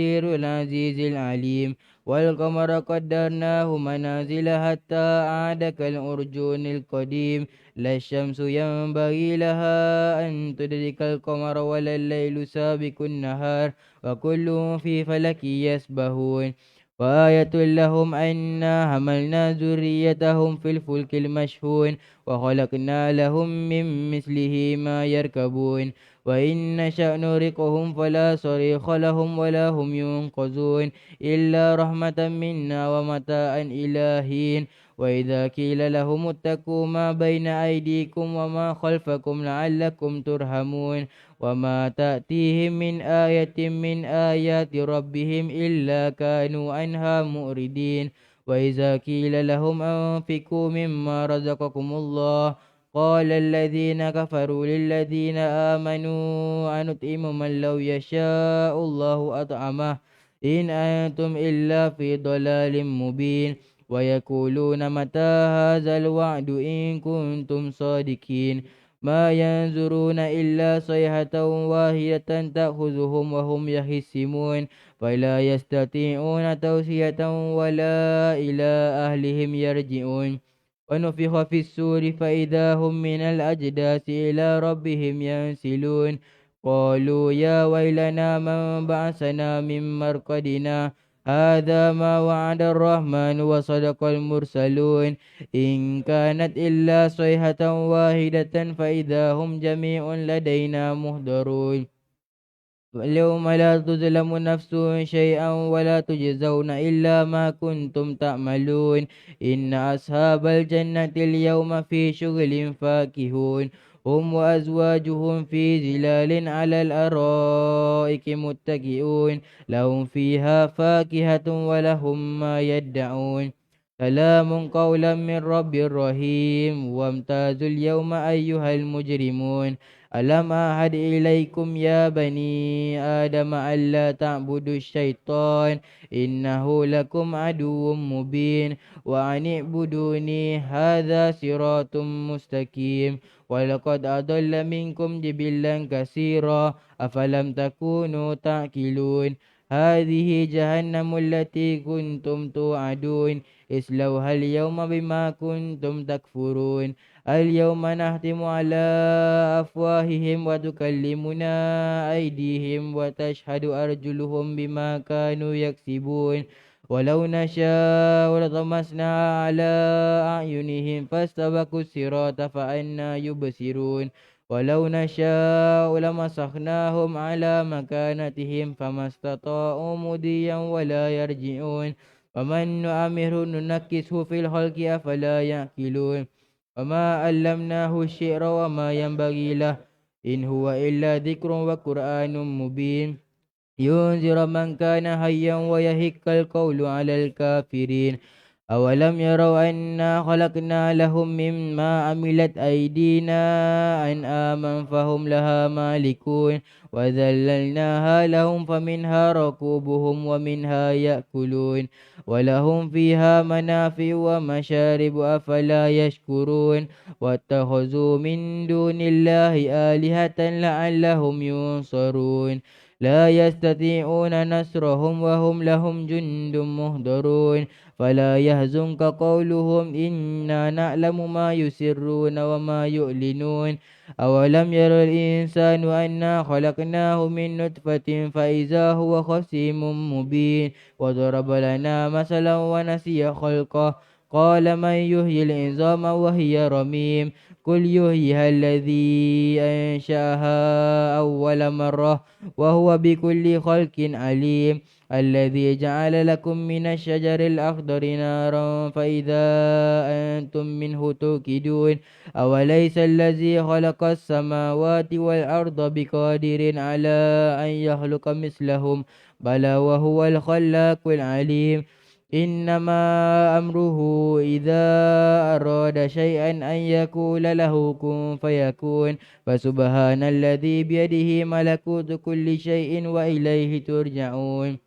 تقدير العزيز العليم. والقمر قدرناه منازل حتى عاد كالأرجون القديم. لا الشمس ينبغي لها أن تدرك القمر ولا الليل سابق النهار وكل في فلك يسبحون. وآية لهم أنا حملنا ذريتهم في الفلك المشحون وخلقنا لهم من مثله ما يركبون. وإن نشأ نغرقهم فلا صريخ لهم ولا هم ينقذون إلا رحمة منا ومتاعا إلى حين. وإذا قيل لهم اتقوا ما بين أيديكم وما خلفكم لعلكم ترحمون وما تأتيهم من آية من آيات ربهم إلا كانوا عنها مؤردين. وإذا قيل لهم أنفقوا مما رزقكم الله قال الذين كفروا للذين آمنوا أنطعم من لو يشاء الله أطعمه إن أنتم إلا في ضلال مبين. ويقولون متى هذا الوعد إن كنتم صادقين ما ينظرون إلا صيحة واحدة تأخذهم وهم يخصمون فلا يستطيعون توصية ولا إلى أهلهم يرجعون. ونفخ في السور فإذا هم من الأجداث إلى ربهم ينسلون قالوا يا ويلنا من بعثنا من مرقدنا هذا ما وعد الرحمن وصدق المرسلون إن كانت إلا صيحة واحدة فإذا هم جميع لدينا محضرون. واليوم لا تظلم نفس شيئا ولا تجزون إلا ما كنتم تعملون إن أصحاب الجنة اليوم في شغل فاكهون هم وأزواجهم في ظلال على الأرائك متكئون لهم فيها فاكهة ولهم ما يدعون سلام قولا من رب رحيم. وامتازوا اليوم أيها المجرمون ألم أعهد إليكم يا بني آدم ألا تعبدوا الشيطان إنه لكم عدو مبين وأن اعبدوني هذا صراط مستقيم. ولقد أضل منكم جبلا كثيرا أفلم تكونوا تعقلون هذه جهنم التي كنتم توعدون اصلوها اليوم بما كنتم تكفرون. اليوم نختم على أفواههم وتكلمنا أيديهم وتشهد أرجلهم بما كانوا يكسبون. ولو نشاء لطمسنا على أعينهم فاستبقوا الصراط فأنى يبصرون. ولو نشاء لمسخناهم على مكانتهم فما استطاعوا مضيا ولا يرجعون. ومن نؤمره ننكسه في الخلق أفلا يعقلون. وما علمناه الشعر وما ينبغي له إن هو إلا ذكر وقرآن مبين ينذر من كان حيا ويحق القول على الكافرين. أولم يروا أنا خلقنا لهم مما عملت أيدينا أنعاما فهم لها مالكون وذللناها لهم فمنها ركوبهم ومنها يأكلون ولهم فيها منافع ومشارب أفلا يشكرون. واتخذوا من دون الله آلهة لعلهم ينصرون لا يستطيعون نصرهم وهم لهم جند مهضرون. فلا يحزنك قولهم إنا نعلم ما يسرون وما يعلنون. أولم ير الإنسان أنا خلقناه من نطفة فإذا هو خصيم مبين وضرب لنا مثلا ونسي خلقه قال من يحيي العظام وهي رميم قل يحييها الذي أنشأها أول مرة وهو بكل خلق عليم الذي جعل لكم من الشجر الأخضر نارا فإذا أنتم منه توقدون أوليس الذي خلق السماوات والأرض بقادر على أن يخلق مثلهم بلى وهو الخلاق العليم. إنما أمره إذا أراد شيئا أن يقول له كن فيكون فسبحان الذي بيده ملكوت كل شيء وإليه ترجعون.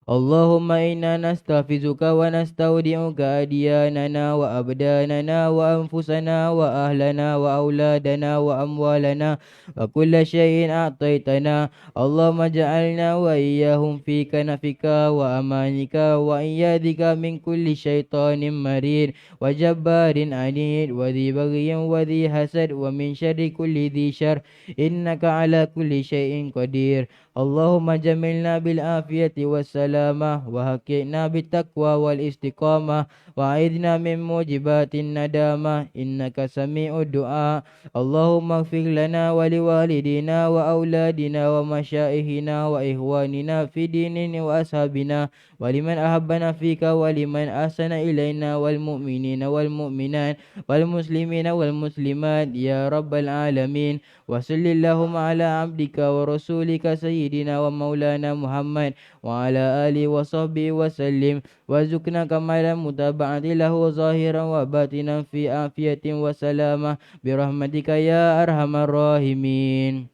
اللهم إنا نستحفظك ونستودعك أدياننا وأبداننا وأنفسنا وأهلنا وأولادنا وأموالنا وكل شيء أعطيتنا. اللهم اجعلنا وإياهم في كنفك وأمانك وإيادك من كل شيطان مريد وجبار عنيد وذي بغي وذي حسد ومن شر كل ذي شر إنك على كل شيء قدير. اللهم جملنا بالعافية والسلامة وهكئنا بالتقوى والاستقامة وأعذنا من موجبات الندامة إنك سميع الدعاء. اللهم اغفر لنا ولوالدينا وأولادنا ومشائخنا وإخواننا في ديننا وأصحابنا ولمن أحبنا فيك ولمن أحسن إلينا والمؤمنين والمؤمنات والمسلمين والمسلمات يا رب العالمين. وصل اللهم على عبدك ورسولك سيدنا ومولانا محمد وعلى آله وصحبه وسلم وارزقنا كمال المتابعة له ظاهرا وباطنا في عافية وسلامة برحمتك يا أرحم الراحمين.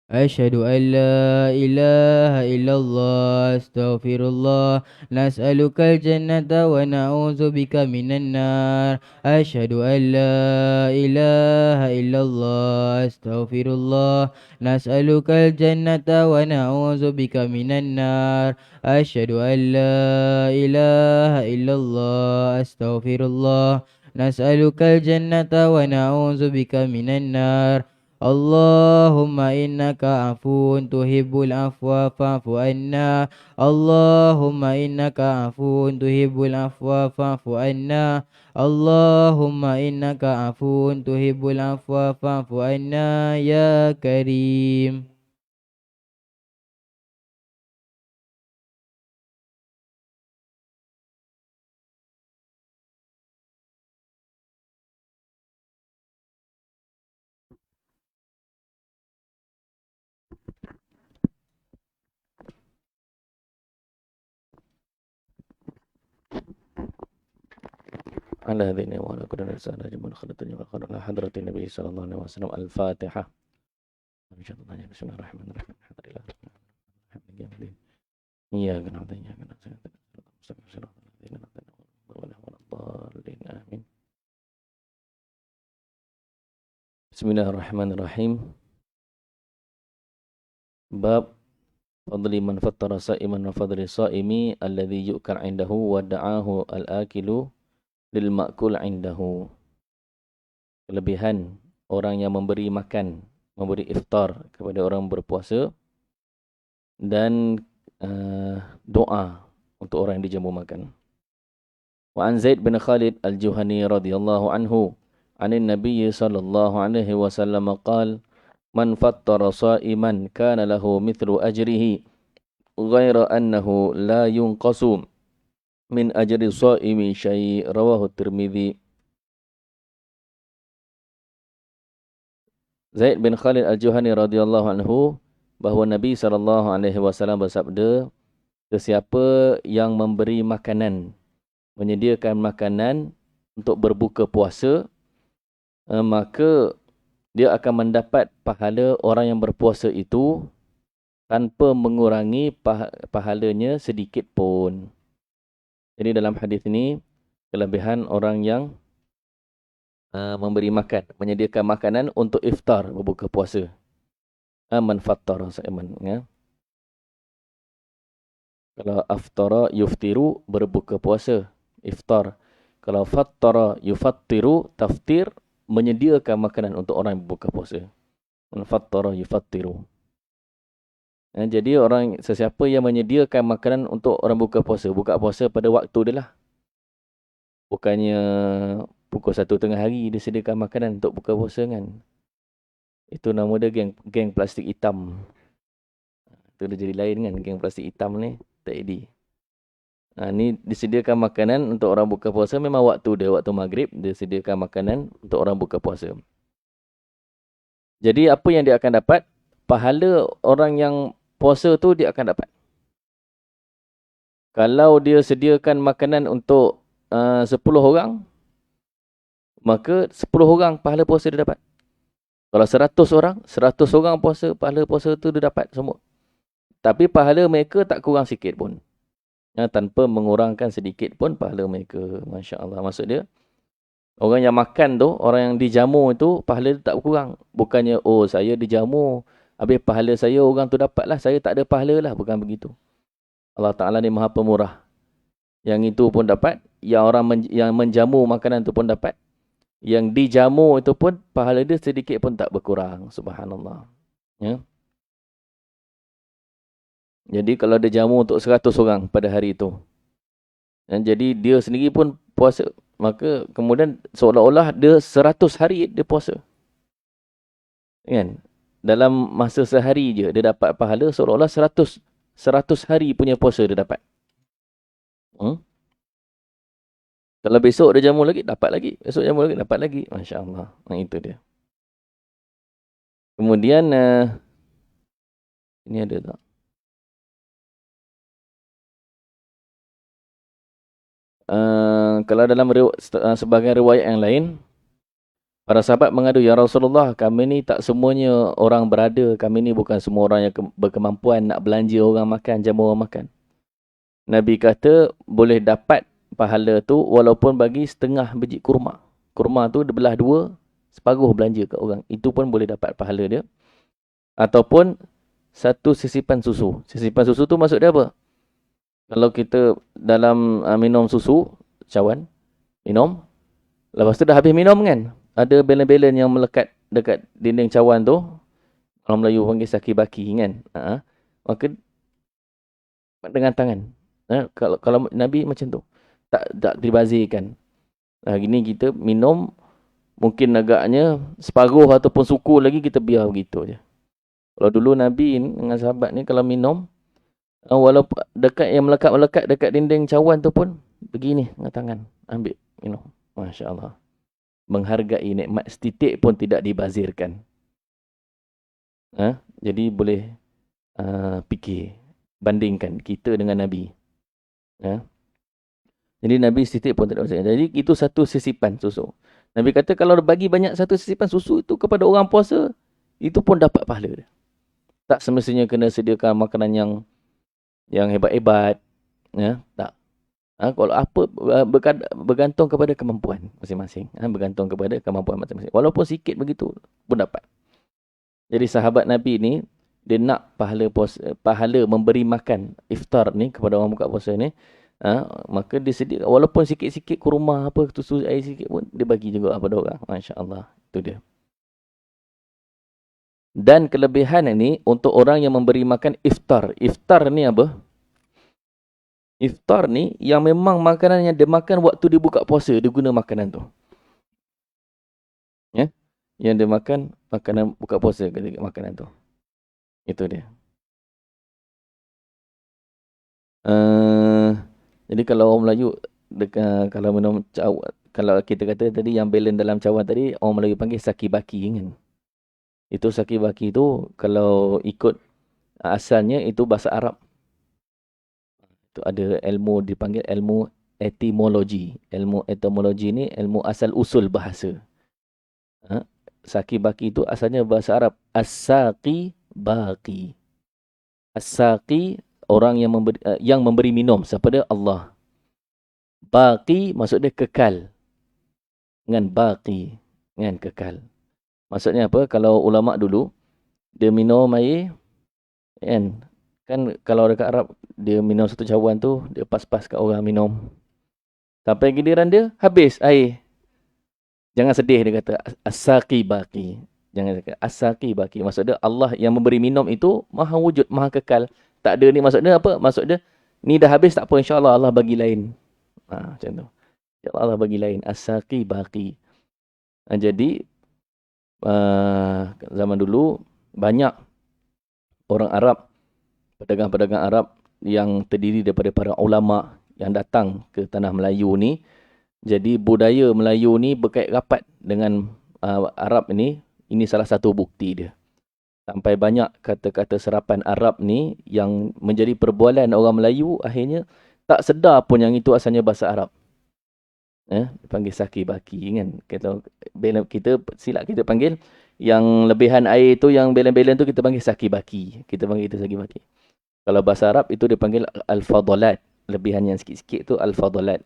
أشهد أن لا إله إلا الله أستغفر الله. نسألك الجنة ونعوذ بك من النار. أشهد أن لا إله إلا الله أستغفر الله. نسألك الجنة ونعوذ بك من النار. أشهد أن لا إله إلا الله أستغفر الله. نسألك الجنة ونعوذ بك من النار. اللهم إنك عفو تحب العفو فاعف عنا. اللهم إنك عفو تحب العفو فاعف عنا. اللهم إنك عفو تحب العفو فاعف عنا يا كريم. على هذين وعلى كل رسالة جمال خلط جمال خلط على حضرة النبي صلى الله عليه وسلم. الفاتحة. بسم الله الرحمن الرحيم. الحمد لله رب العالمين. إياك نعبد وإياك نستعين. صراط الذين أنعمت عليهم غير الضالين آمين. بسم الله الرحمن الرحيم. باب فضل من فطر صائما وفضل الصائم الذي يؤكل عنده ودعاه الآكل lil-ma'kul indahu. Kelebihan orang yang memberi makan, memberi iftar kepada orang berpuasa dan doa untuk orang yang dijamu makan. Wa an Zaid bin Khalid al-Juhani radhiyallahu anhu anin Nabiy sallallahu alaihi wasallam qala man fattara sha'iman kana lahu mithlu ajrihi ghaira annahu la yunqasu min ajri shaimi syai' rawahu Tirmidzi. Zaid bin Khalid al-Juhani radhiyallahu anhu bahawa Nabi sallallahu alaihi wasallam bersabda, sesiapa yang memberi makanan, menyediakan makanan untuk berbuka puasa, maka dia akan mendapat pahala orang yang berpuasa itu tanpa mengurangi pahalanya sedikit pun. Jadi dalam hadis ini, kelebihan orang yang memberi makan, menyediakan makanan untuk iftar, berbuka puasa. Man fattara sa'iman. Ya. Kalau aftara yuftiru, berbuka puasa, iftar. Kalau fattara yufattiru, taftir, menyediakan makanan untuk orang yang berbuka puasa. Man fattara yufattiru. Jadi sesiapa yang menyediakan makanan untuk orang buka puasa pada waktu dia lah. Bukannya pukul 1 tengah hari dia sediakan makanan untuk buka puasa kan. Itu nama dia geng plastik hitam. Itu dia jadi lain kan, geng plastik hitam ni tak edih. Ni disediakan makanan untuk orang buka puasa, memang waktu dia, waktu maghrib, dia sediakan makanan untuk orang buka puasa. Jadi apa yang dia akan dapat? Pahala orang yang puasa tu dia akan dapat. Kalau dia sediakan makanan untuk 10 orang, maka 10 orang pahala puasa dia dapat. Kalau 100 orang, 100 orang puasa, pahala puasa tu dia dapat semua. Tapi pahala mereka tak kurang sikit pun. Tanpa mengurangkan sedikit pun pahala mereka. Masya Allah. Maksud dia, orang yang makan tu, orang yang dijamu tu, pahala tu tak kurang. Bukannya, oh saya dijamu, habis pahala saya orang tu dapat lah, saya tak ada pahala lah. Bukan begitu. Allah Ta'ala ni maha pemurah. Yang itu pun dapat, yang orang yang menjamu makanan tu pun dapat. Yang dijamu itu pun, pahala dia sedikit pun tak berkurang. Subhanallah. Ya. Jadi kalau dia jamu untuk 100 orang pada hari itu. Dan jadi dia sendiri pun puasa. Maka kemudian seolah-olah dia 100 hari dia puasa. Kan? Dalam masa sehari je dia dapat pahala seolah-olah 100 hari punya puasa dia dapat. Kalau besok dia jamu lagi, dapat lagi. Besok jamu lagi, dapat lagi. Masya Allah. Nah, itu dia. Kemudian, ini ada tak? Kalau dalam sebagai riwayat yang lain, para sahabat mengadu, ya Rasulullah, kami ni tak semuanya orang berada. Kami ni bukan semua orang yang berkemampuan nak belanja orang makan, jamu orang makan. Nabi kata, boleh dapat pahala tu walaupun bagi setengah biji kurma. Kurma tu dibelah dua, separuh belanja kat orang. Itu pun boleh dapat pahala dia. Ataupun satu sisipan susu. Sisipan susu tu maksud dia apa? Kalau kita dalam minum susu, cawan, minum. Lepas tu dah habis minum kan? Ada belen-belen yang melekat dekat dinding cawan tu. Orang Melayu panggil saki-baki kan? Maka dengan tangan. Kalau Nabi macam tu. Tak dibazirkan. Hari ni kita minum, mungkin agaknya separuh ataupun suku lagi kita biar begitu je. Kalau dulu Nabi dengan sahabat ni kalau minum, walaupun dekat yang melekat-melekat dekat dinding cawan tu pun, begini dengan tangan. Ambil, minum. Masya Allah. Menghargai nikmat setitik pun tidak dibazirkan. Jadi boleh fikir, bandingkan kita dengan Nabi. Jadi Nabi setitik pun tidak dibazirkan. Jadi itu satu sisipan susu. Nabi kata kalau bagi banyak satu sisipan susu itu kepada orang puasa, itu pun dapat pahala dia. Tak semestinya kena sediakan makanan yang hebat-hebat. Tak. Kalau apa, bergantung kepada kemampuan masing-masing. Bergantung kepada kemampuan masing-masing. Walaupun sikit begitu pun dapat. Jadi sahabat Nabi ni, dia nak pahala memberi makan iftar ni kepada orang buka puasa ni. Maka dia sediakan, walaupun sikit-sikit kurma apa, susu air sikit pun, dia bagi juga kepada orang. Masya Allah. Itu dia. Dan kelebihan ini untuk orang yang memberi makan iftar. Iftar ni apa? Iftar ni yang memang makanan yang dia makan waktu dia buka puasa, dia guna makanan tu. Yang dia makan, makanan buka puasa ketika makanan tu. Itu dia. Jadi kalau orang Melayu, kalau minum cawan, kalau kita kata tadi yang belen dalam cawan tadi, orang Melayu panggil saki-baki kan. Itu saki-baki tu kalau ikut asalnya itu bahasa Arab. Itu ada ilmu dipanggil ilmu etimologi. Ilmu etimologi ni ilmu asal usul bahasa. Saki-baki itu asalnya bahasa Arab. As-saqi-baqi. As-saqi orang yang memberi minum. Siapa dia? Allah. Baqi maksud dia kekal. Dengan baqi. Dengan kekal. Maksudnya apa? Kalau ulama dulu, dia minum air, kan kalau dekat Arab, dia minum satu cawan tu, dia pas-pas kat orang minum. Sampai giliran dia, habis air. Jangan sedih, dia kata, as-saqi-baqi. Jangan kata, as-saqi-baqi. Maksud dia, Allah yang memberi minum itu, maha wujud, maha kekal. Tak ada ni, maksud dia apa? Maksud dia, ni dah habis, tak apa, insyaAllah Allah bagi lain. Macam tu. InsyaAllah Allah bagi lain. As-saqi-baqi. Jadi, zaman dulu banyak orang Arab, pedagang-pedagang Arab yang terdiri daripada para ulama yang datang ke tanah Melayu ni. Jadi budaya Melayu ni berkait rapat dengan Arab ni. Ini salah satu bukti dia. Sampai banyak kata-kata serapan Arab ni yang menjadi perbualan orang Melayu, akhirnya tak sedar pun yang itu asalnya bahasa Arab. Dipanggil saki-baki kan. Kita silap kita panggil yang lebihan air tu, yang belen-belen tu kita panggil saki-baki. Kita panggil itu saki-baki. Kalau bahasa Arab itu dipanggil al-fadalat. Lebihan yang sikit-sikit tu al-fadalat.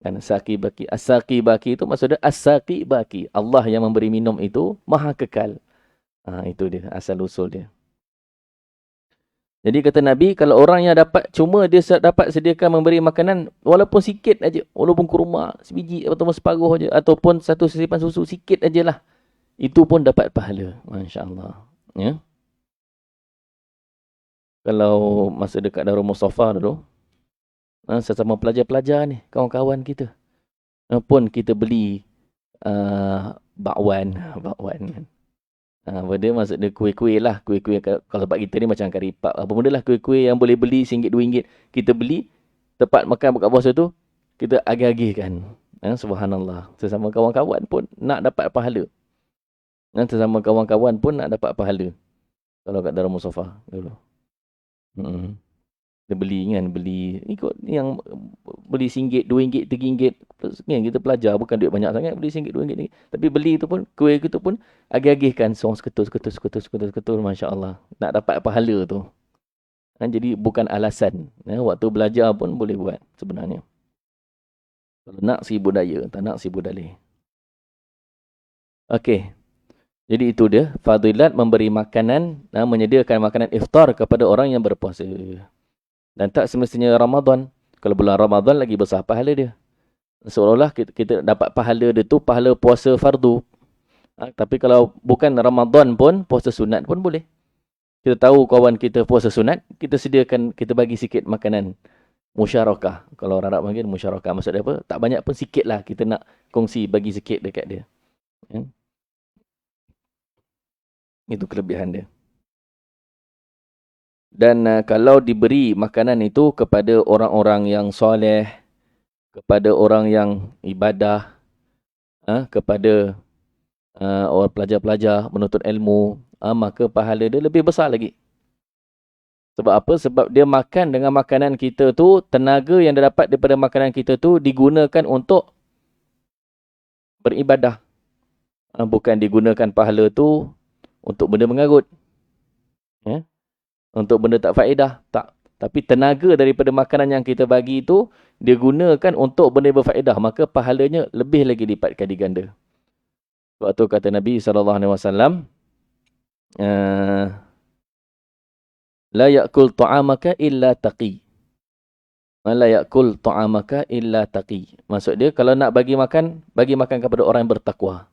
Dan saqi baki. As-saqi baki itu maksudnya as-saqi baki. Allah yang memberi minum itu maha kekal. Itu dia asal usul dia. Jadi kata Nabi, kalau orang yang dapat, cuma dia dapat sediakan memberi makanan, walaupun sikit aja, walaupun kurma, sebiji atau separuh aja, ataupun satu sesipan susu, sikit ajalah, itu pun dapat pahala. Masya Allah. Ya. Kalau masa dekat Darul Mustafa dulu, sesama pelajar-pelajar ni, kawan-kawan kita, pun kita beli bakwan kan. Benda maksud dia kuih-kuih lah. Kuih-kuih kalau tempat kita ni macam karipap. Apa benda lah kuih-kuih yang boleh beli RM1, RM2. Kita beli, tempat makan buka puasa tu, kita agih-agihkan. Subhanallah. Sesama kawan-kawan pun nak dapat pahala. Sesama kawan-kawan pun nak dapat pahala. Kalau kat Darul Mustafa dulu. Kita beli kan, beli ikut yang beli RM1, RM2, RM3. Kan kita pelajar, bukan duit banyak sangat, beli RM1, RM2. Tapi beli tu pun, kuih itu pun agih-agihkan, seorang seketul, Masya Allah. Nak dapat pahala tu. Jadi bukan alasan. Waktu belajar pun boleh buat sebenarnya. Kalau nak si budaya, tak nak si budalih. Okey. Jadi itu dia, fadilat memberi makanan, menyediakan makanan iftar kepada orang yang berpuasa. Dan tak semestinya Ramadan. Kalau bulan Ramadan lagi besar pahala dia. Seolah-olah kita dapat pahala dia tu, pahala puasa fardu. Tapi kalau bukan Ramadan pun, puasa sunat pun boleh. Kita tahu kawan kita puasa sunat, kita sediakan, kita bagi sikit makanan. Musyarakah. Kalau orang Arab panggil musyarakah. Maksud dia apa? Tak banyak pun sikit lah. Kita nak kongsi, bagi sikit dekat dia. Itu kelebihan dia. Dan kalau diberi makanan itu kepada orang-orang yang soleh, kepada orang yang ibadah, kepada orang pelajar-pelajar menuntut ilmu, maka pahala dia lebih besar lagi. Sebab apa? Sebab dia makan dengan makanan kita tu, tenaga yang dia dapat daripada makanan kita tu digunakan untuk beribadah. Bukan digunakan pahala tu untuk benda mengarut. Untuk benda tak faedah. Tak. Tapi tenaga daripada makanan yang kita bagi itu, dia gunakan untuk benda berfaedah. Maka pahalanya lebih lagi lipat kali ganda. Sebab tu kata Nabi SAW, La ya'kul ta'amaka illa taqi. La ya'kul ta'amaka illa taqi. Maksud dia, kalau nak bagi makan kepada orang yang bertakwa.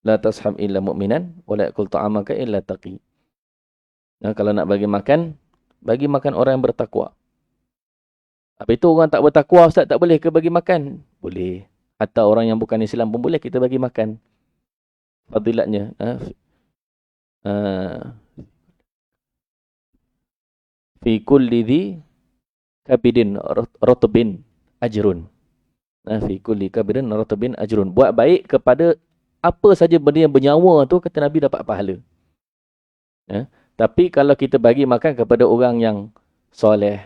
La tashab illa mu'minan, wa la ya'kul ta'amaka illa taqi. Kalau nak bagi makan orang yang bertakwa. Apa itu orang tak bertakwa, Ustaz, tak boleh ke bagi makan? Boleh. Atau orang yang bukan Islam pun boleh kita bagi makan. Fadilatnya. Fi kulli dhi kabidin rotbin ajrun. Fi kulli kabidin rotbin ajrun. Buat baik kepada apa saja benda yang bernyawa tu, kata Nabi, dapat pahala. Tapi kalau kita bagi makan kepada orang yang soleh,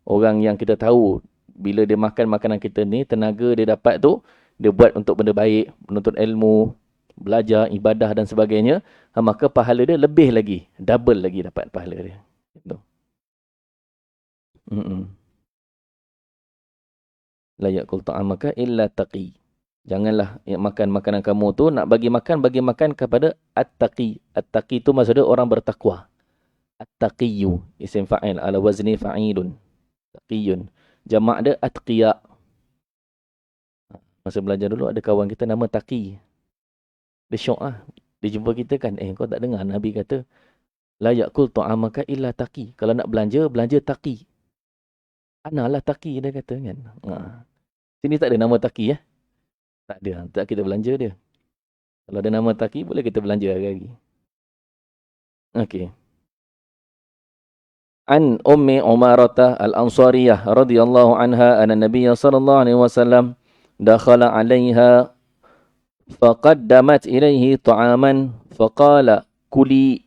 orang yang kita tahu bila dia makan makanan kita ni, tenaga dia dapat tu, dia buat untuk benda baik, menuntut ilmu, belajar, ibadah dan sebagainya, maka pahala dia lebih lagi, double lagi dapat pahala dia. Gitu. La ya'kul ta'amaka illa taqi. Janganlah makan makanan kamu tu, nak bagi makan kepada at-taqi. At-taqi tu maksudnya orang bertakwa. At-taqiyu, isim fa'il ala wazni fa'ilun. Taqiyun. Jamak dia atqiya. Masa belajar dulu ada kawan kita nama Taqi. Dia syok lah. Dia jumpa kita kan, kau tak dengar Nabi kata, La ya'kul ta'amaka illa taqi. Kalau nak belanja taqi. Analah taqi, dia kata kan. Sini tak ada nama taqi ya. Tak ada. Tak kita belanja dia. Kalau ada nama taqi, boleh kita belanja hari-hari. Okey. An Ummi Umarata Al-Ansariyah radhiyallahu anha anna Nabiy sallallahu alaihi wasallam dakhala 'alayha faqaddamat ilayhi ta'aman faqala kuli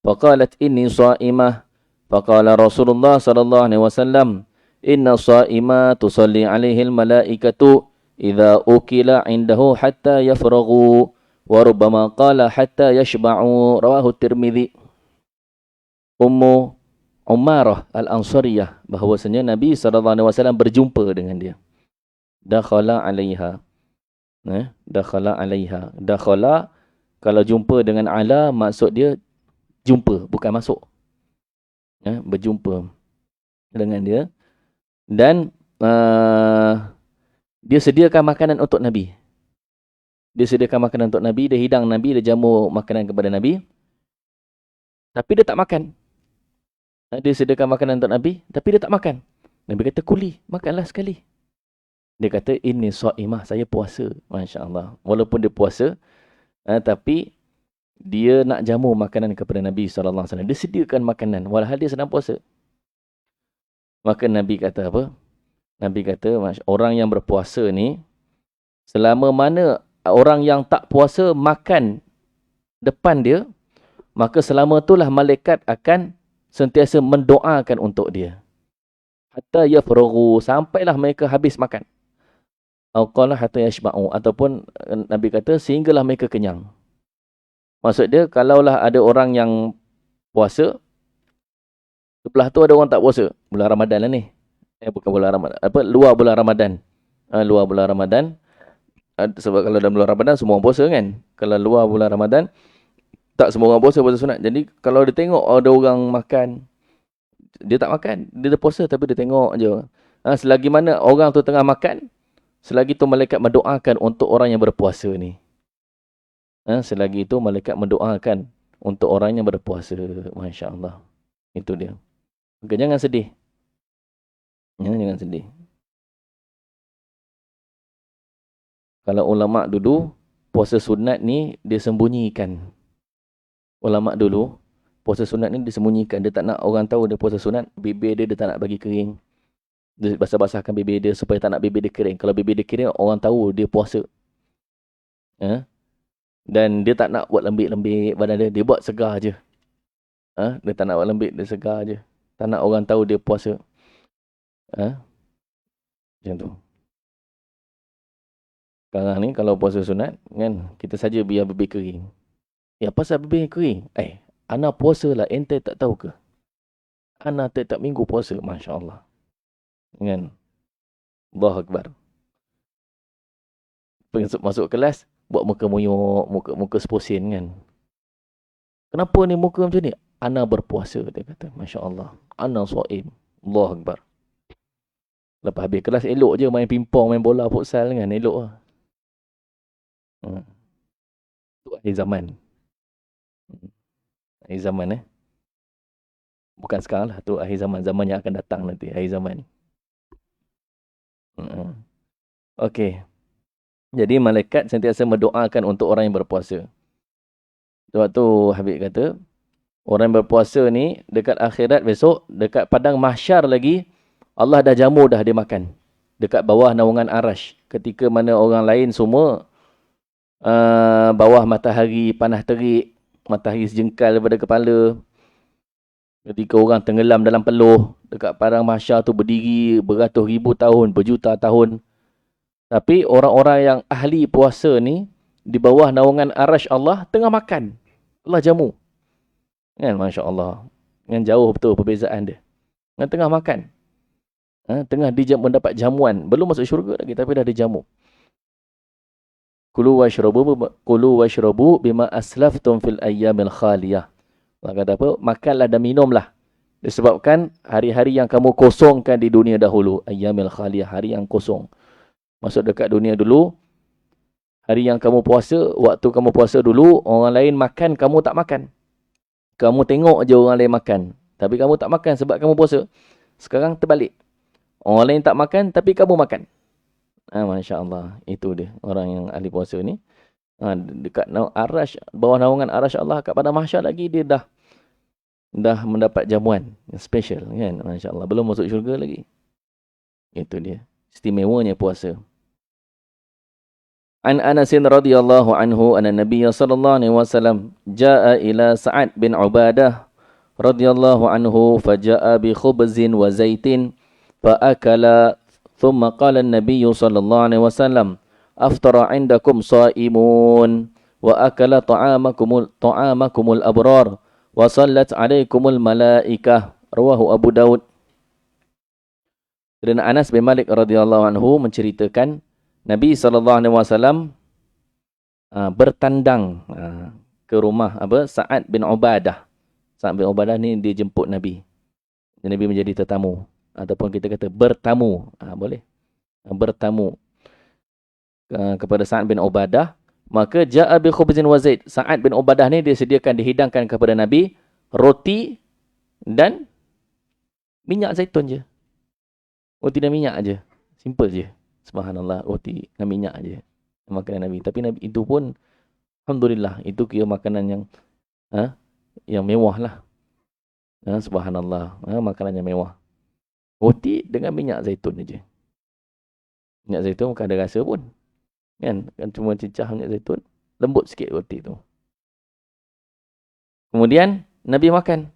faqalat inni sha'imah faqala Rasulullah sallallahu alaihi wasallam inna sha'ima tusalli 'alaihi al-malaikatu idza ukila 'indahu hatta yafraghu wa rubbama qala hatta yashba'u rawahu Tirmidzi. Ummu Umarah Al-Ansariyah bahawasanya Nabi SAW berjumpa dengan dia. Dakhala alaiha. Dakhala alaiha. Dakhala, kalau jumpa dengan ala, maksud dia jumpa, bukan masuk. Berjumpa dengan dia. Dan dia sediakan makanan untuk Nabi. Dia sediakan makanan untuk Nabi, dia hidang Nabi, dia jamu makanan kepada Nabi. Tapi dia tak makan. Dia sediakan makanan untuk Nabi, tapi dia tak makan. Nabi kata, kuli, makanlah sekali. Dia kata, ini sa'imah, saya puasa. Masya Allah. Walaupun dia puasa, tapi dia nak jamu makanan kepada Nabi SAW. Dia sediakan makanan, walhal dia sedang puasa. Maka Nabi kata apa? Nabi kata, orang yang berpuasa ni, selama mana orang yang tak puasa makan depan dia, maka selama itulah malaikat akan sentiasa mendoakan untuk dia. Hatta yafrughu, sampailah mereka habis makan. Atau qala hatta yashba'u, ataupun Nabi kata sehinggalah mereka kenyang. Maksud dia, kalaulah ada orang yang puasa, sebelah tu ada orang tak puasa, bulan Ramadan lah ni. Bukan bulan Ramadan, luar bulan Ramadan. Luar bulan Ramadan. Sebab kalau dalam bulan Ramadan semua orang puasa kan. Kalau luar bulan Ramadan, tak semua orang puasa sunat. Jadi kalau dia tengok ada orang makan, dia tak makan. Dia dah puasa tapi dia tengok je. Selagi mana orang tu tengah makan, selagi tu malaikat mendoakan untuk orang yang berpuasa ni. Selagi itu malaikat mendoakan untuk orang yang berpuasa. Masya Allah. Itu dia. Maka jangan sedih. Jangan sedih. Kalau ulama dulu, puasa sunat ni dia sembunyikan. Ulama dulu, puasa sunat ni disembunyikan. Dia tak nak orang tahu dia puasa sunat. Bibir dia tak nak bagi kering. Dia basah-basahkan bibir dia supaya tak nak bibir dia kering. Kalau bibir dia kering, orang tahu dia puasa. Dan dia tak nak buat lembik-lembik badan dia. Dia buat segar je. Dia tak nak buat lembik, dia segar je. Tak nak orang tahu dia puasa. Macam tu. Sekarang ni kalau puasa sunat, kan, kita saja biar bibir kering. Ya, pasal bibir kering? Ana puasa lah, ente tak tahu ke? Ana tiap minggu puasa, Masya Allah. Kan? Allahu Akbar. Masuk kelas, buat muka muyuk, muka seposin kan. Kenapa ni muka macam ni? Ana berpuasa, dia kata. Masya Allah. Ana so'im. Allahu Akbar. Lepas habis kelas, elok je main pingpong, main bola, futsal kan. Elok lah. Itu akhir zaman. Akhir zaman Bukan sekarang lah. Tu akhir zaman. Zaman yang akan datang nanti. Akhir zaman. Okey. Jadi malaikat sentiasa mendoakan untuk orang yang berpuasa. Waktu Habib kata, orang yang berpuasa ni dekat akhirat besok, dekat padang mahsyar lagi, Allah dah jamu dah dia makan. Dekat bawah naungan arash. Ketika mana orang lain semua bawah matahari panah terik, matahari sejengkal daripada kepala. Ketika orang tenggelam dalam peluh, dekat padang mahsyar tu berdiri beratus ribu tahun, berjuta tahun. Tapi orang-orang yang ahli puasa ni, di bawah naungan arash Allah, tengah makan. Allah jamu. Kan, Masya Allah. Kan jauh betul perbezaan dia. Kan tengah makan. Tengah mendapat jamuan. Belum masuk syurga lagi, tapi dah dijamu. Kulu washrabu bima aslaftum fil ayyamil khaliyah. Allah kata apa? Makanlah dan minumlah. Disebabkan hari-hari yang kamu kosongkan di dunia dahulu. Ayyamil khaliyah, hari yang kosong. Masuk dekat dunia dulu. Hari yang kamu puasa, waktu kamu puasa dulu, orang lain makan, kamu tak makan. Kamu tengok je orang lain makan. Tapi kamu tak makan sebab kamu puasa. Sekarang terbalik. Orang lain tak makan, tapi kamu makan. Masya Allah. Itu dia. Orang yang ahli puasa ni. Dekat arash, bawah naungan arash Allah, kat padang mahsyar lagi, dia dah mendapat jamuan yang special. Kan? Masya Allah. Belum masuk syurga lagi. Itu dia. Istimewanya puasa. An Anas radhiyallahu anhu anna Nabiy sallallahu alaihi wasallam jaa ila Sa'ad bin Ubadah radhiyallahu anhu faja'a bi khubzin wa zaitin fa akala thumma qala an-nabiy sallallahu alaihi wasallam aftara 'indakum sha'imun wa akala ta'amakumul abrar Wa sallat alaikumul malaikah. Rawahu Abu Daud. Dan Anas bin Malik radhiyallahu anhu menceritakan Nabi SAW bertandang ke rumah Sa'ad bin Ubadah. Sa'ad bin Ubadah ni dia jemput Nabi. Nabi menjadi tetamu. Ataupun kita kata bertamu. Boleh. Bertamu kepada Sa'ad bin Ubadah. Maka ja'a bi khubzin wa zaid. Sa'ad bin Ubadah ni dia sediakan, dihidangkan kepada Nabi roti dan minyak zaitun je. Roti dan minyak aje. Simple je. Subhanallah, roti dan minyak aje. Makanan Nabi. Tapi Nabi itu pun alhamdulillah, itu kira makanan yang mewah lah. Subhanallah, makanan yang mewah. Roti dengan minyak zaitun aje. Minyak zaitun bukan ada rasa pun. Kan cuma cicah minyak zaitun, lembut sikit roti tu. Kemudian Nabi makan.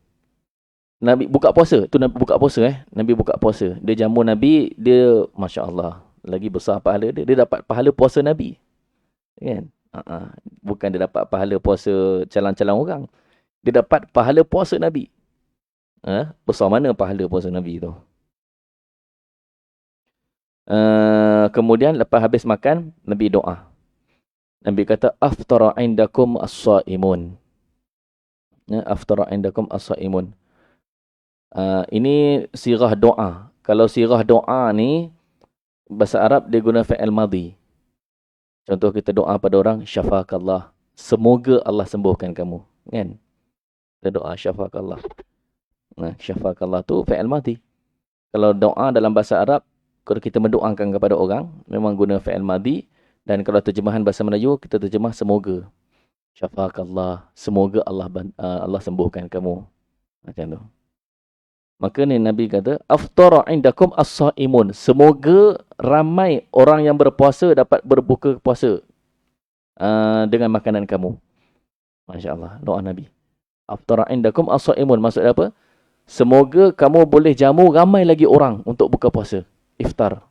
Nabi buka puasa. Tu Nabi buka puasa Nabi buka puasa. Dia jamu Nabi, dia masya-Allah, lagi besar pahala dia. Dia dapat pahala puasa Nabi. Kan? Bukan dia dapat pahala puasa calon-calon orang. Dia dapat pahala puasa Nabi. Besar mana pahala puasa Nabi tu? Kemudian lepas habis makan, Nabi doa. Nabi kata, aftara indakum as-saimun. Aftara indakum as-saimun. Ini sirah doa. Kalau sirah doa ni, bahasa Arab dia guna fi'il madhi. Contoh kita doa pada orang, syafakallah. Semoga Allah sembuhkan kamu. Kan? Kita doa, syafakallah. Syafakallah tu fi'il madhi. Kalau doa dalam bahasa Arab, kalau kita mendoakan kepada orang, memang guna fi'il madhi. Dan kalau terjemahan bahasa Melayu, kita terjemah semoga. Syafakallah. Semoga Allah sembuhkan kamu. Macam tu. Maka ni Nabi kata, aftara indakum as-saimun. Semoga ramai orang yang berpuasa dapat berbuka puasa dengan makanan kamu. Masya-Allah, doa Nabi. Aftara indakum as-saimun. Maksud apa? Semoga kamu boleh jamu ramai lagi orang untuk buka puasa. Iftar.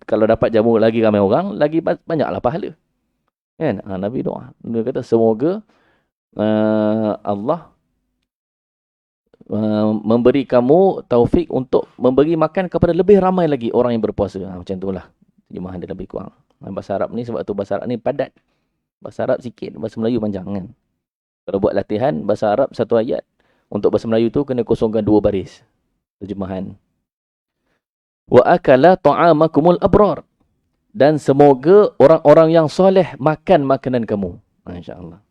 Kalau dapat jamu lagi ramai orang, lagi banyaklah pahala. Kan? Nabi doa. Dia kata, semoga Allah memberi kamu taufik untuk memberi makan kepada lebih ramai lagi orang yang berpuasa. Macam itulah terjemahan dia lebih kurang. Bahasa Arab ni, sebab tu bahasa Arab ni padat. Bahasa Arab sikit, bahasa Melayu panjang kan. Kalau buat latihan bahasa Arab satu ayat, untuk bahasa Melayu tu kena kosongkan 2 baris terjemahan. Wa akala ta'amakumul abrar. Dan semoga orang-orang yang soleh makan makanan kamu. Insya-Allah.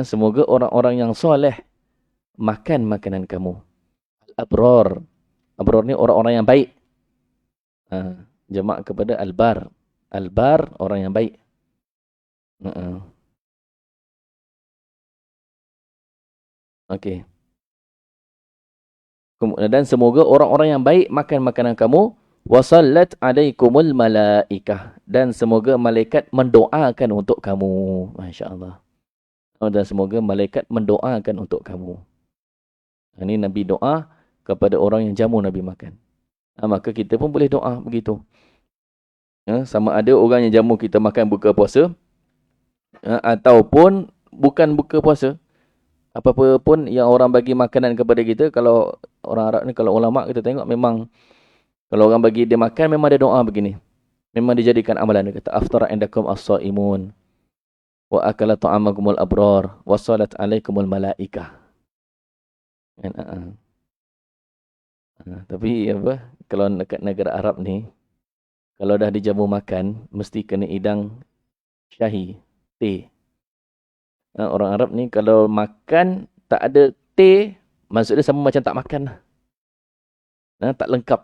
Semoga orang-orang yang soleh makan makanan kamu. Al-abrar. Abrar ni orang-orang yang baik. Jamak kepada al-bar. Al-bar, orang yang baik. Okey. Dan semoga orang-orang yang baik makan makanan kamu. Wasallat alaikumul malaikah. Dan semoga malaikat mendoakan untuk kamu. Masya-Allah. Dan semoga malaikat mendoakan untuk kamu. Ini Nabi doa kepada orang yang jamu Nabi makan. Maka kita pun boleh doa begitu. Sama ada orang yang jamu kita makan buka puasa, ataupun bukan buka puasa. Apa-apa pun yang orang bagi makanan kepada kita, kalau orang Arab ni, kalau ulama kita tengok, memang kalau orang bagi dia makan, memang ada doa begini. Memang dijadikan amalan. Dia kata, aftara indakum as-saimun. Wa akala ta'amakumul abrar. Wa salat alaikumul malaikah. Tapi apa, kalau dekat negara Arab ni, kalau dah dijamu makan, mesti kena hidang syahi, teh. Orang Arab ni kalau makan tak ada teh, maksudnya sama macam tak makan lah. Tak lengkap.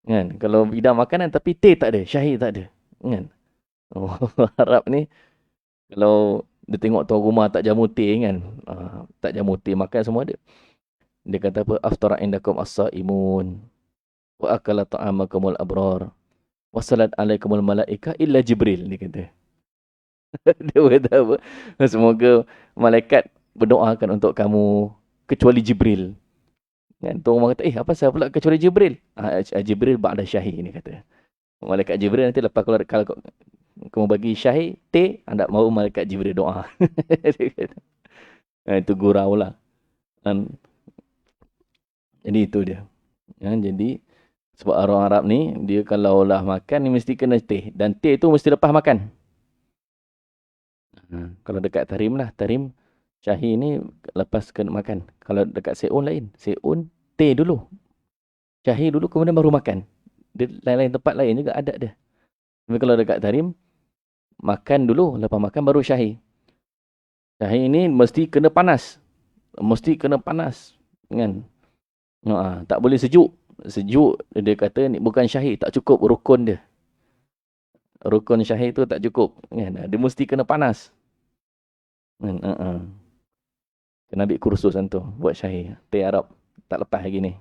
Kan? Kalau hidang makanan tapi teh tak ada, syahi tak ada. Kan? Orang Arab ni kalau dia tengok tuan rumah tak jamu teh kan. Tak jamu teh, makan semua ada. Dia kata apa? Aftara indakum as-saimun. Wa akala ta'amakumul abrar. Wa salat alaikumul malaika illa Jibril. Dia kata. Dia kata apa? Semoga malaikat berdoakan untuk kamu kecuali Jibril. Kan? Tuan rumah kata, apa saya pula kecuali Jibril? Jibril ba'da syahi, ni kata. Malaikat Jibril nanti lepas kalau kamu bagi syahi, teh, anda mahu malaikat Jibril doa. Dia kata. Itu gurau lah. Jadi itu dia. Jadi sebab orang Arab ni, dia kalau lah makan ni mesti kena teh. Dan teh tu mesti lepas makan. Kalau dekat Tarim lah. Tarim Syahi ni lepas kena makan. Kalau dekat Se'un lain. Se'un teh dulu. Syahi dulu kemudian baru makan. Dia lain-lain tempat lain juga adat dia. Tapi kalau dekat Tarim, makan dulu. Lepas makan baru Syahi. Syahi ni mesti kena panas. Mesti kena panas. Kan? Tak boleh sejuk. Sejuk, dia kata ni bukan Syahi. Tak cukup rukun dia. Rukun Syahi tu tak cukup. Kan? Dia mesti kena panas. Kena ambil kursus tu buat Syahi. Teh Arab. Tak lepas lagi ni.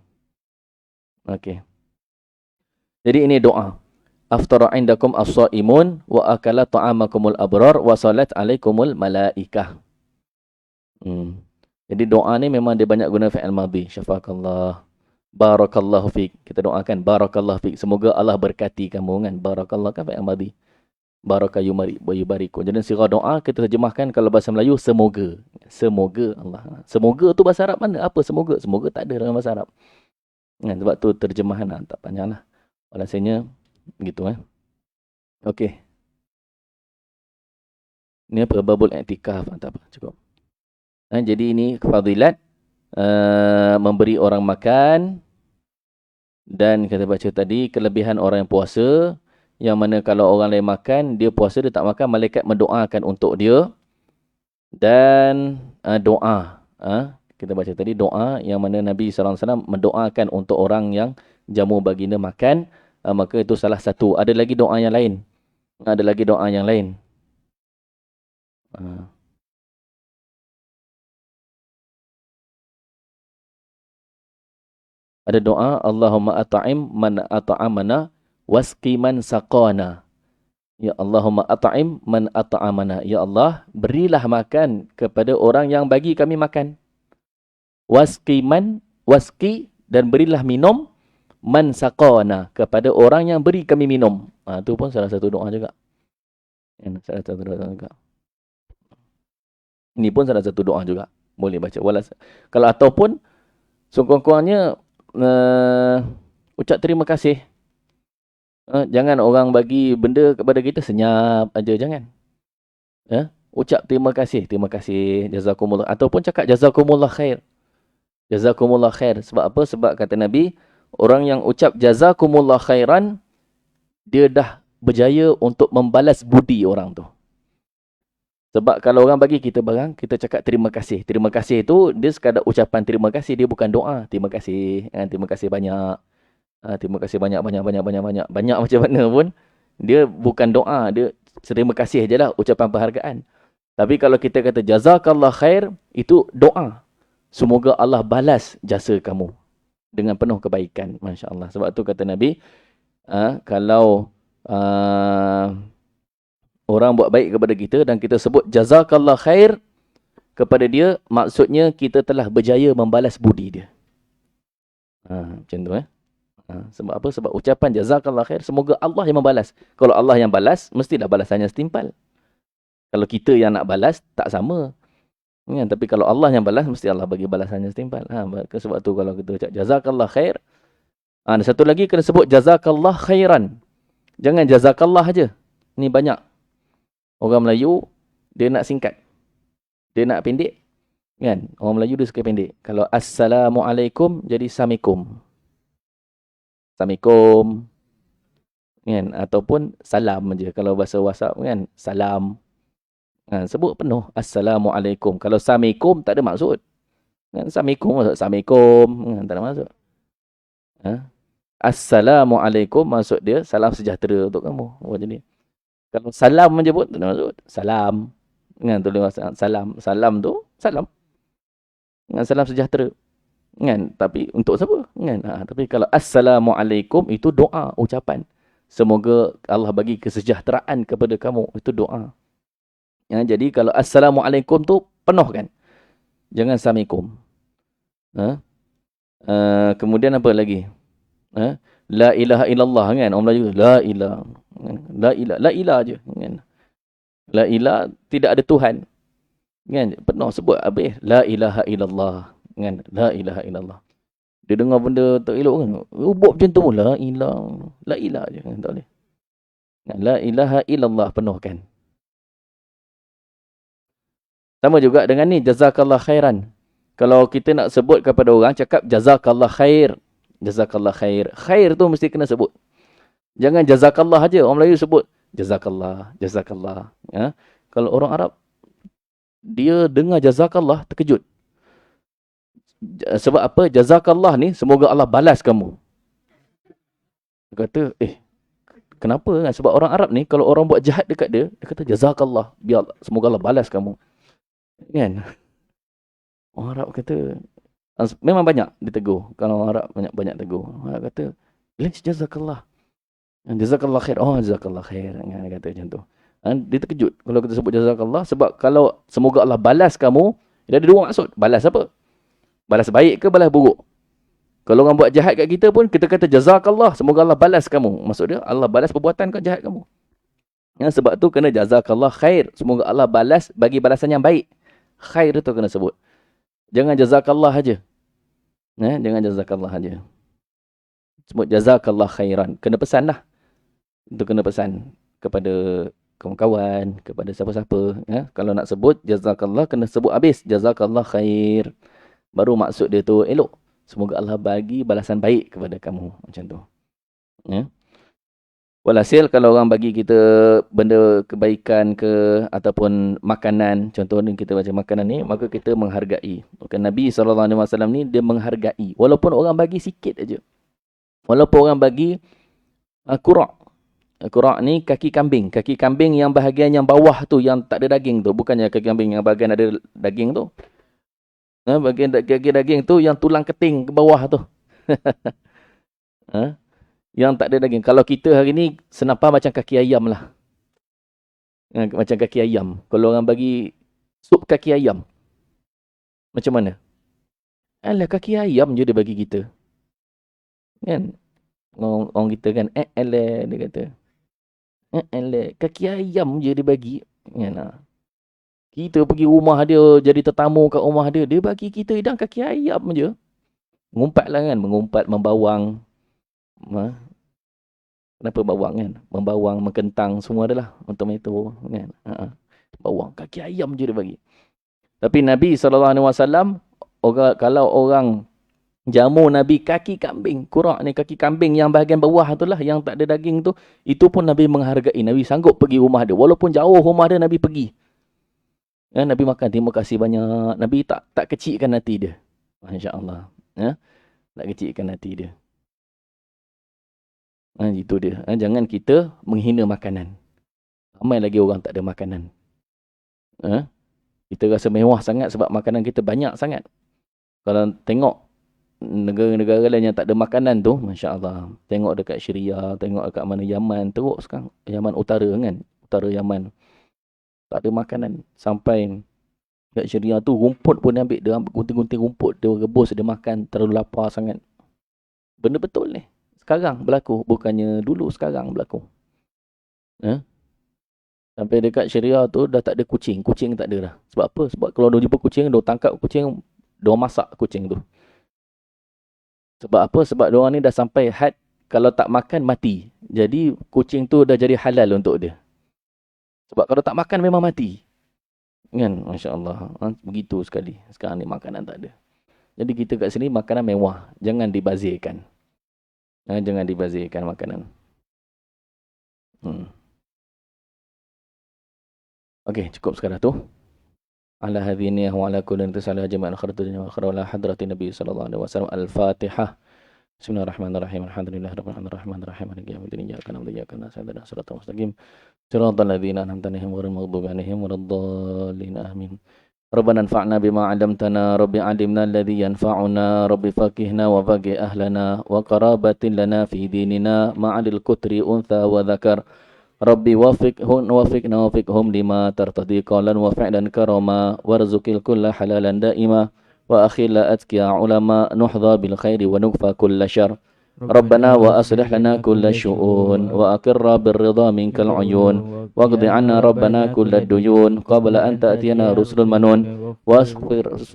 Okey. Jadi ini doa. Aftara indakum as-saimun wa akala ta'amakumul abrar wa salat alaikumul malaikah. Jadi doa ni memang dia banyak guna fi'il madhi. Syafakallah. Barakallahu fiik. Kita doakan barakallahu fiik. Semoga Allah berkati kamu kan. Barakallah kan fi'il madhi. Baraka yubariku. Jadi sirah doa kita terjemahkan kalau bahasa Melayu semoga. Semoga Allah. Semoga tu bahasa Arab mana? Apa semoga? Semoga tak ada dalam bahasa Arab. Sebab tu terjemahan tak panjanglah. Rasanya begitu Okey. Ini apa? Babul i'tikaf. Tak apa. Cukup. Jadi ini fadilat memberi orang makan. Dan kita baca tadi kelebihan orang yang puasa. Yang mana kalau orang lain makan, dia puasa, dia tak makan, malaikat mendoakan untuk dia. Dan doa. Kita baca tadi doa yang mana Nabi SAW mendoakan untuk orang yang jamu baginda makan. Maka itu salah satu. Ada lagi doa yang lain. Ada lagi doa yang lain. Ada doa, Allahumma at'im man at'amana wasqi man saqana. Ya Allahumma at'im man at'amana. Ya Allah, berilah makan kepada orang yang bagi kami makan. Wasqi dan berilah minum man saqana kepada orang yang beri kami minum. Itu pun salah satu doa juga. Salah satu doa juga. Ini pun salah satu doa juga. Boleh baca. Kalau ataupun sekurang-kurangnya ucap terima kasih. Jangan orang bagi benda kepada kita senyap aja, jangan. Ucap terima kasih, jazakumullah, ataupun cakap jazakumullah khair. Jazakumullah khair. Sebab apa? Sebab kata Nabi, orang yang ucap jazakumullah khairan, dia dah berjaya untuk membalas budi orang tu. Sebab kalau orang bagi kita barang, kita cakap terima kasih. Terima kasih tu, dia sekadar ucapan terima kasih, dia bukan doa. Terima kasih, terima kasih banyak. Terima kasih banyak macam mana pun. Dia bukan doa. Dia terima kasih je lah ucapan penghargaan. Tapi kalau kita kata jazakallah khair, itu doa. Semoga Allah balas jasa kamu dengan penuh kebaikan. Masya Allah. Sebab tu kata Nabi, kalau orang buat baik kepada kita dan kita sebut jazakallah khair kepada dia, maksudnya kita telah berjaya membalas budi dia. Macam tu sebab apa? Sebab ucapan jazakallah khair, semoga Allah yang membalas. Kalau Allah yang balas, mestilah balasannya setimpal. Kalau kita yang nak balas, tak sama. Tapi kalau Allah yang balas, mesti Allah bagi balasannya setimpal. Sebab tu kalau kita ucap jazakallah khair, ada satu lagi kena sebut jazakallah khairan. Jangan jazakallah aja. Ni banyak orang Melayu, dia nak singkat. Dia nak pendek. Kan? Orang Melayu dia suka pendek. Kalau assalamualaikum, jadi samikum. Assalamualaikum. Kan? Ataupun salam aja. Kalau bahasa WhatsApp kan, salam. Sebut penuh assalamualaikum. Kalau assalamualaikum tak ada maksud. Kan? Assalamualaikum maksud assalamualaikum. Tak ada maksud. Assalamualaikum maksud dia salam sejahtera untuk kamu. Jadi kalau salam aja pun tak ada maksud. Salam. Kan? Tulis salam. Salam tu salam. Salam sejahtera. Kan? Tapi untuk siapa? Kan? Tapi kalau assalamualaikum itu doa, ucapan. Semoga Allah bagi kesejahteraan kepada kamu. Itu doa. Jadi kalau assalamualaikum tu penuh kan. Jangan assalamualaikum. Kemudian apa lagi? La ilaha illallah kan. Orang Melayu la ilah. La ilah je kan. La ilah tidak ada Tuhan. Kan? Penuh sebut habis. La ilaha illallah. Kan? La ilaha illallah. Dia dengar benda tak elok kan. Buat macam tu. La ilah. La ilah je. Kan? Tak boleh. Kan? La ilaha illallah penuhkan. Sama juga dengan ni. Jazakallah khairan. Kalau kita nak sebut kepada orang, cakap jazakallah khair. Jazakallah khair. Khair tu mesti kena sebut. Jangan jazakallah aja. Orang Melayu sebut jazakallah, jazakallah. Ya? Kalau orang Arab, dia dengar jazakallah, terkejut. Sebab apa? Jazakallah ni, semoga Allah balas kamu. Dia kata, kenapa? Kan? Sebab orang Arab ni, kalau orang buat jahat dekat dia, dia kata jazakallah, biar semoga Allah balas kamu. Kan? Orang Arab kata, memang banyak ditegur. Kalau orang Arab banyak tegur. Orang Arab kata, let's jazakallah. Jazakallah khair. Oh, jazakallah khair. Dia kata macam tu. Dia terkejut kalau kita sebut jazakallah. Sebab kalau semoga Allah balas kamu, dia ada dua maksud. Balas apa? Balas baik ke balas buruk? Kalau orang buat jahat kat kita pun, kita kata jazakallah. Semoga Allah balas kamu. Maksud dia, Allah balas perbuatan kau jahat kamu. Sebab tu kena jazakallah khair. Semoga Allah balas, bagi balasan yang baik. Khair tu kena sebut. Jangan jazakallah aja. Jangan jazakallah aja. Sebut jazakallah khairan. Kena pesan lah. Itu kena pesan kepada kawan-kawan, kepada siapa-siapa. Kalau nak sebut jazakallah, kena sebut habis. Jazakallah khair. Baru maksud dia tu elok. Semoga Allah bagi balasan baik kepada kamu. Macam tu. Walhasil kalau orang bagi kita benda kebaikan ke ataupun makanan, contohnya kita baca makanan ni, maka kita menghargai. Bukan Nabi SAW ni dia menghargai. Walaupun orang bagi sikit aja. Walaupun orang bagi kurak. Kurak ni kaki kambing. Kaki kambing yang bahagian yang bawah tu yang tak ada daging tu. Bukannya kaki kambing yang bahagian ada daging tu. Bahagian kaki daging tu yang tulang keting ke bawah tu. Yang tak ada daging. Kalau kita hari ni senapar macam kaki ayam lah. Macam kaki ayam. Kalau orang bagi sup kaki ayam. Macam mana? Alah, kaki ayam je dia bagi kita. Kan? Orang kita kan, dia kata. Kaki ayam je dia bagi. Kan? Kita pergi rumah dia, jadi tetamu kat rumah dia. Dia bagi kita hidang kaki ayam je. Mengumpat lah kan. Mengumpat, membawang. Kenapa bawang kan? Membawang, mengkentang, semua adalah untuk itu kan. Bawang, kaki ayam je dia bagi. Tapi Nabi SAW, kalau orang jamu Nabi kaki kambing, kurak ni kaki kambing yang bahagian bawah tu lah, yang tak ada daging tu, itu pun Nabi menghargai. Nabi sanggup pergi rumah dia. Walaupun jauh rumah dia, Nabi pergi. Nabi makan, terima kasih banyak. Nabi tak kecilkan hati dia. Masya Allah. Tak kecilkan hati dia. Itu dia. Jangan kita menghina makanan. Ramai lagi orang tak ada makanan. Kita rasa mewah sangat sebab makanan kita banyak sangat. Kalau tengok negara-negara lain yang tak ada makanan tu, Masya Allah. Tengok dekat Syria, tengok dekat mana Yaman. Teruk sekarang. Yaman utara kan. Utara Yaman. Tak ada makanan. Sampai kat Syria tu, rumput pun dia ambil. Dia gunting-gunting rumput. Dia rebus, dia makan. Terlalu lapar sangat. Benda betul ni. Sekarang berlaku. Bukannya dulu, sekarang berlaku. Sampai dekat Syria tu dah tak ada kucing. Kucing tak ada dah. Sebab apa? Sebab kalau dia jumpa kucing, dia tangkap kucing, dia masak kucing tu. Sebab apa? Sebab dia orang ni dah sampai had, kalau tak makan, mati. Jadi kucing tu dah jadi halal untuk dia. Sebab kalau tak makan, memang mati. Kan? Masya Allah. Begitu sekali. Sekarang ni makanan tak ada. Jadi kita kat sini makanan mewah. Jangan dibazirkan. Jangan dibazirkan makanan. Okey, cukup sekarang tu. Ala hadhini wa ala kulli intisali jama'an kharatu wa kharawla hadratin nabi sallallahu alaihi wasallam. Al-Fatihah. Bismillahirrahmanirrahim. Alhamdulillahirabbil alamin arrahmanirrahim maliki yaumiddin iyyaka na'budu wa iyyaka nasta'in shiratal mustaqim shiratal ladzina an'amta 'alaihim ghairil maghdubi 'alaihim waladdallin. Amin. Rabbana anfa'na bima 'allamtana, rabbi 'allimna alladhi yanfa'una, rabbi faqihna wa faqih ahlana wa qarabatin lana fi dinina ma'adil kutri untha wa dhakar. Rabbi wafiqna wafiqhum lima tartadi qawlan wa fi'lan karama warzuqil kulla halalan daima wa akhila atqiya ulama nuhdha bil khairi wa nukfa kulla syar. ربنا وأصلح لنا كل الشؤون وأقر بالرضا منك العيون واقض عنا ربنا كل الديون قبل أن تأتينا رسل المنون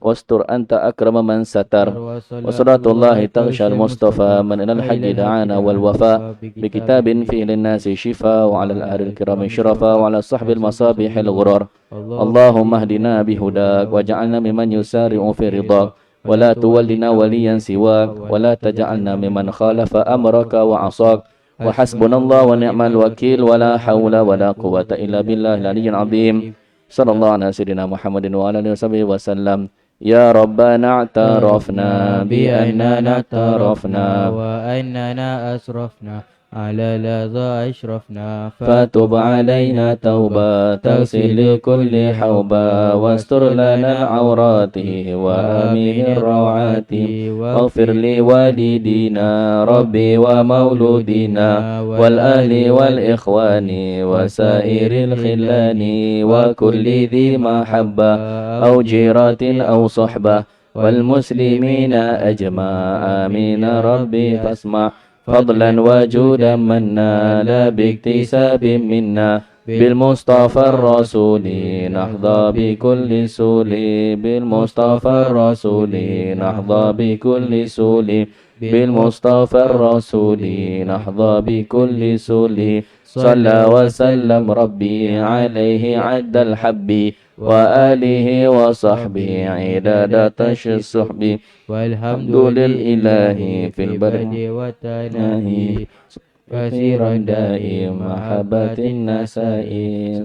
واستر أنت أكرم من ستر وصلاة الله تغشى المصطفى من إلى الحج دعانا والوفاء بكتاب فيه للناس شفاء وعلى الآل الكرام شرفا وعلى الصحب المصابيح الغرر اللهم اهدنا بهداك واجعلنا ممن يسارع في رضاك ولا تولنا وليا سواك ولا تجعلنا ممن خالف أمرك وعصاك وحسبنا الله ونعم الوكيل ولا حول ولا قوة إلا بالله العلي العظيم صلى الله على سيدنا محمد وعلى آله وصحبه وسلم يا ربنا اعترفنا بأننا اعترفنا وأننا أسرفنا على لظى أشرفنا فتب علينا توبة تغسل كل حوبة واستر لنا العورات وآمن الروعات واغفر لوالدينا ربي ومولودنا والأهل والإخوان وسائر الخلان وكل ذي محبة أو جيرة أو صحبة والمسلمين أجمع آمين ربي فاسمع فضلا وجودا منا لا باكتساب منا بالمصطفى الرسول نحظى بكل سول بالمصطفى الرسول نحظى بكل سول بالمصطفى الرسول نحظى بكل سول صلى وسلم ربي عليه عد الحب وآله وصحبه عداد الصحب والحمد لله في البرد والتناهي كثيرا دائم محبة النساء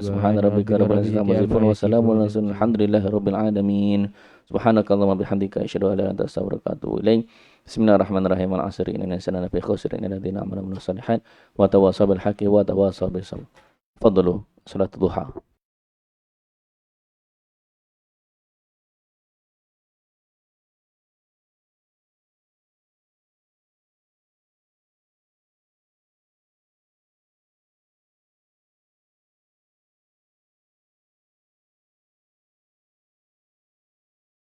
سبحان ربك رب العزة عما يصفون وسلام على المرسلين الحمد لله رب العالمين سبحانك اللهم وبحمدك أشهد أن لا إله إلا أنت أستغفرك وأتوب إليك بسم الله الرحمن الرحيم العصر إن الإنسان لفي خسر إلا الذين آمنوا وعملوا الصالحات وتواصوا بالحق وتواصوا بالصبر. فضلوا صلاة الضحى.